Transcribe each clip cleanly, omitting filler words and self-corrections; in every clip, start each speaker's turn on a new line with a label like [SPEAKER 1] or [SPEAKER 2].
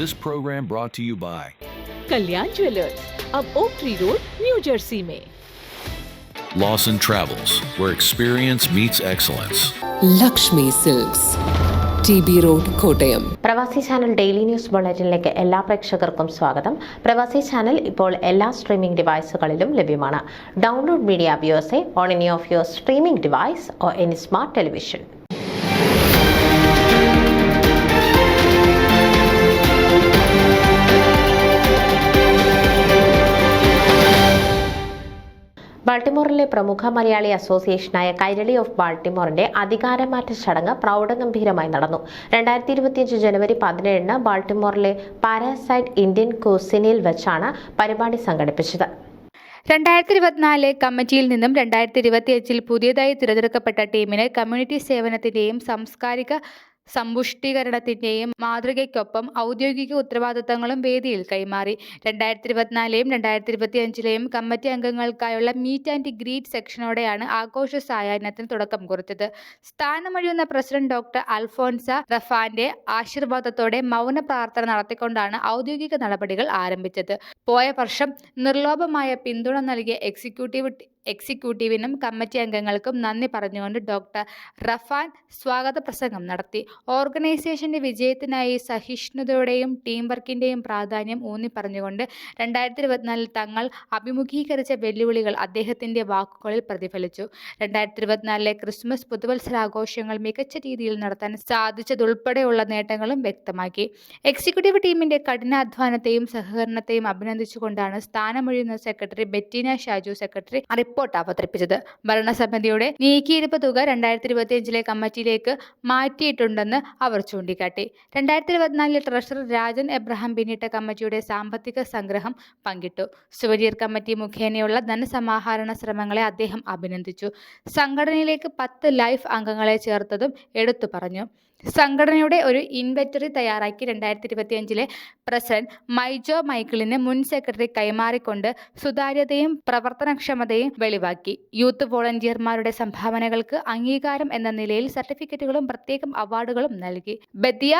[SPEAKER 1] This program brought to you by
[SPEAKER 2] Kalyan jewellers, अब oak tree road, New Jersey में।
[SPEAKER 1] Lawson Travels, where experience meets excellence.
[SPEAKER 3] Lakshmi silks, TB road, Kottayam.
[SPEAKER 4] Pravasi channel daily news ബുള്ളറ്റിനിലേക്ക് എല്ലാ പ്രേക്ഷകർക്കും സ്വാഗതം. പ്രവാസി channel ഇപ്പോൾ എല്ലാ streaming ഡിവൈസുകളിലും ലഭ്യമാണ്. ഡൗൺലോഡ് മീഡിയ വ്യൂവേഴ്സെ on any of your streaming device or any smart television. ബാൾട്ടിമോറിലെ പ്രമുഖ മലയാളി അസോസിയേഷനായ കൈരളി ഓഫ് ബാൾട്ടിമോറിന്റെ അധികാരമാറ്റ ചടങ്ങ് പ്രൗഢഗംഭീരമായി നടന്നു. 2025 ജനുവരി 17 ബാൾട്ടിമോറിലെ പാരാസൈറ്റ് ഇന്ത്യൻ കുസിനിൽ വെച്ചാണ് പരിപാടി സംഘടിപ്പിച്ചത്.
[SPEAKER 5] 2024 കമ്മിറ്റിയിൽ നിന്നും 2025 പുതിയതായി തിരഞ്ഞെടുക്കപ്പെട്ട ടീമിന് കമ്മ്യൂണിറ്റി സേവനത്തിന്റെയും സാംസ്കാരിക സമ്പുഷ്ടീകരണത്തിന്റെയും മാതൃകയ്ക്കൊപ്പം ഔദ്യോഗിക ഉത്തരവാദിത്തങ്ങളും വേദിയിൽ കൈമാറി. 2024 2025 കമ്മിറ്റി അംഗങ്ങൾക്കായുള്ള മീറ്റ് ആൻഡ് ഗ്രീറ്റ് സെക്ഷനോടെയാണ് ആഘോഷ സായാഹ്നത്തിന് തുടക്കം കുറിച്ചത്. സ്ഥാനമൊഴിയുന്ന പ്രസിഡന്റ് ഡോക്ടർ അൽഫോൻസ റഫാന്റെ ആശീർവാദത്തോടെ മൗന പ്രാർത്ഥന നടത്തിക്കൊണ്ടാണ് ഔദ്യോഗിക നടപടികൾ ആരംഭിച്ചത്. പോയ വർഷം നിർലോഭമായ പിന്തുണ നൽകിയ എക്സിക്യൂട്ടീവിനും കമ്മിറ്റി അംഗങ്ങൾക്കും നന്ദി പറഞ്ഞുകൊണ്ട് ഡോക്ടർ റഫാൻ സ്വാഗത പ്രസംഗം നടത്തി. ഓർഗനൈസേഷന്റെ വിജയത്തിനായി സഹിഷ്ണുതയുടെയും ടീം വർക്കിന്റെയും പ്രാധാന്യം ഊന്നി പറഞ്ഞുകൊണ്ട് 2024 തങ്ങൾ അഭിമുഖീകരിച്ച വെല്ലുവിളികൾ അദ്ദേഹത്തിന്റെ വാക്കുകളിൽ പ്രതിഫലിച്ചു. 2024 ക്രിസ്മസ് പുതുവത്സരാഘോഷങ്ങൾ മികച്ച രീതിയിൽ നടത്താൻ സാധിച്ചതുൾപ്പെടെയുള്ള നേട്ടങ്ങളും വ്യക്തമാക്കി. എക്സിക്യൂട്ടീവ് ടീമിന്റെ കഠിനാധ്വാനത്തെയും സഹകരണത്തെയും അഭിനന്ദിച്ചുകൊണ്ടാണ് സ്ഥാനമൊഴിയുന്ന സെക്രട്ടറി ബെറ്റീന ഷാജു സെക്രട്ടറി റിപ്പോർട്ട് അവതരിപ്പിച്ചത്. ഭരണസമിതിയുടെ നീക്കിയിരുപ്പ് തുക 2025 കമ്മിറ്റിയിലേക്ക് മാറ്റിയിട്ടുണ്ടെന്ന് അവർ ചൂണ്ടിക്കാട്ടി. 2024 ട്രഷറർ രാജൻ എബ്രഹാം പിന്നിട്ട കമ്മിറ്റിയുടെ സാമ്പത്തിക സംഗ്രഹം പങ്കിട്ടു. സുവനീർ കമ്മിറ്റി മുഖേനയുള്ള ധനസമാഹരണ ശ്രമങ്ങളെ അദ്ദേഹം അഭിനന്ദിച്ചു. സംഘടനയിലേക്ക് 10 ലൈഫ് അംഗങ്ങളെ ചേർത്തതും എടുത്തു പറഞ്ഞു. സംഘടനയുടെ ഒരു ഇൻവെന്ററി തയ്യാറാക്കി 2025 പ്രസിഡന്റ് മൈജോ മൈക്കിളിന് മുൻ സെക്രട്ടറി കൈമാറിക്കൊണ്ട് സുതാര്യതയും പ്രവർത്തനക്ഷമതയും വെളിവാക്കി. യൂത്ത് വോളണ്ടിയർമാരുടെ സംഭാവനകൾക്ക് അംഗീകാരം എന്ന നിലയിൽ സർട്ടിഫിക്കറ്റുകളും പ്രത്യേകം അവാർഡുകളും നൽകി. ബദിയ,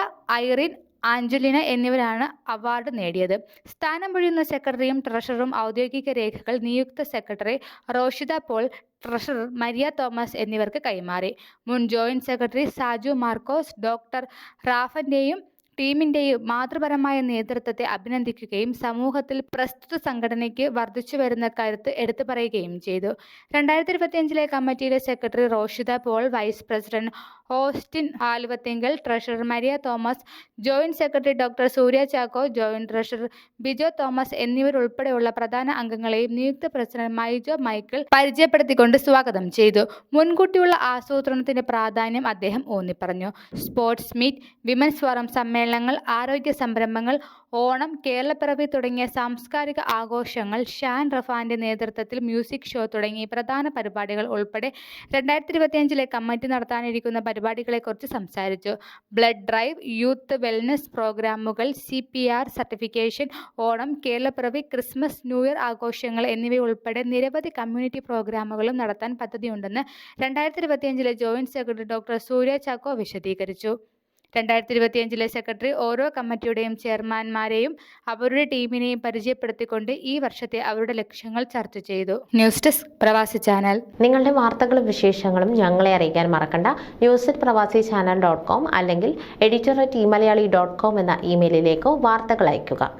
[SPEAKER 5] ഐറിൻ, ആഞ്ചലിന എന്നിവരാണ് അവാർഡ് നേടിയത്. സ്ഥാനമൊഴിയുന്ന സെക്രട്ടറിയും ട്രഷററും ഔദ്യോഗിക രേഖകൾ നിയുക്ത secretary Roshitha Paul, treasurer Maria Thomas എന്നിവർക്ക് കൈമാറി. മുൻ joint secretary Saju Markose doctor റാഫന്റെയും ടീമിന്റെയും മാതൃപരമായ നേതൃത്വത്തെ അഭിനന്ദിക്കുകയും സമൂഹത്തിൽ പ്രസ്തുത സംഘടനയ്ക്ക് വർദ്ധിച്ചുവരുന്ന കരുത്ത് എടുത്തു പറയുകയും ചെയ്തു. 2025 കമ്മിറ്റിയിലെ secretary Roshitha Paul, vice president Austin Aluvathinkal, treasurer Maria Thomas, joint secretary doctor Surya Chacko, joint treasurer Bijo Thomas എന്നിവരുൾപ്പെടെയുള്ള പ്രധാന അംഗങ്ങളെയും നിയുക്ത പ്രസിഡന്റ് മൈജോ മൈക്കിൾ പരിചയപ്പെടുത്തിക്കൊണ്ട് സ്വാഗതം ചെയ്തു. മുൻകൂട്ടിയുള്ള ആസൂത്രണത്തിന്റെ പ്രാധാന്യം അദ്ദേഹം ഊന്നിപ്പറഞ്ഞു. സ്പോർട്സ് മീറ്റ്, വിമൻസ് ഫോറം സമ്മേളനങ്ങൾ, ആരോഗ്യ സംരംഭങ്ങൾ, ഓണം, കേരളപ്പിറവി തുടങ്ങിയ സാംസ്കാരിക ആഘോഷങ്ങൾ, ഷാൻ റഫാന്റെ നേതൃത്വത്തിൽ മ്യൂസിക് ഷോ തുടങ്ങിയ പ്രധാന പരിപാടികൾ ഉൾപ്പെടെ 2025 കമ്മിറ്റി നടത്താനിരിക്കുന്ന പരിപാടികളെക്കുറിച്ച് സംസാരിച്ചു. ബ്ലഡ് ഡ്രൈവ്, യൂത്ത് വെൽനസ് പ്രോഗ്രാമുകൾ, CPR സർട്ടിഫിക്കേഷൻ, ഓണം, കേരളപ്പിറവി, ക്രിസ്മസ്, ന്യൂ ഇയർ ആഘോഷങ്ങൾ എന്നിവയുൾപ്പെടെ നിരവധി കമ്മ്യൂണിറ്റി പ്രോഗ്രാമുകളും നടത്താൻ പദ്ധതിയുണ്ടെന്ന് 2025 joint secretary doctor Surya Chacko വിശദീകരിച്ചു. 2025 സെക്രട്ടറി ഓരോ കമ്മിറ്റിയുടെയും ചെയർമാൻമാരെയും അവരുടെ ടീമിനെയും പരിചയപ്പെടുത്തിക്കൊണ്ട് ഈ വർഷത്തെ അവരുടെ ലക്ഷ്യങ്ങൾ ചർച്ച ചെയ്തു. ന്യൂസ് ഡെസ്ക് പ്രവാസി ചാനൽ.
[SPEAKER 4] നിങ്ങളുടെ വാർത്തകളും വിശേഷങ്ങളും ഞങ്ങളെ അറിയിക്കാൻ മറക്കണ്ട. news@pravasichannel.com അല്ലെങ്കിൽ editor@eMalayali.com എന്ന ഇമെയിലിലേക്കോ വാർത്തകൾ അയയ്ക്കുക.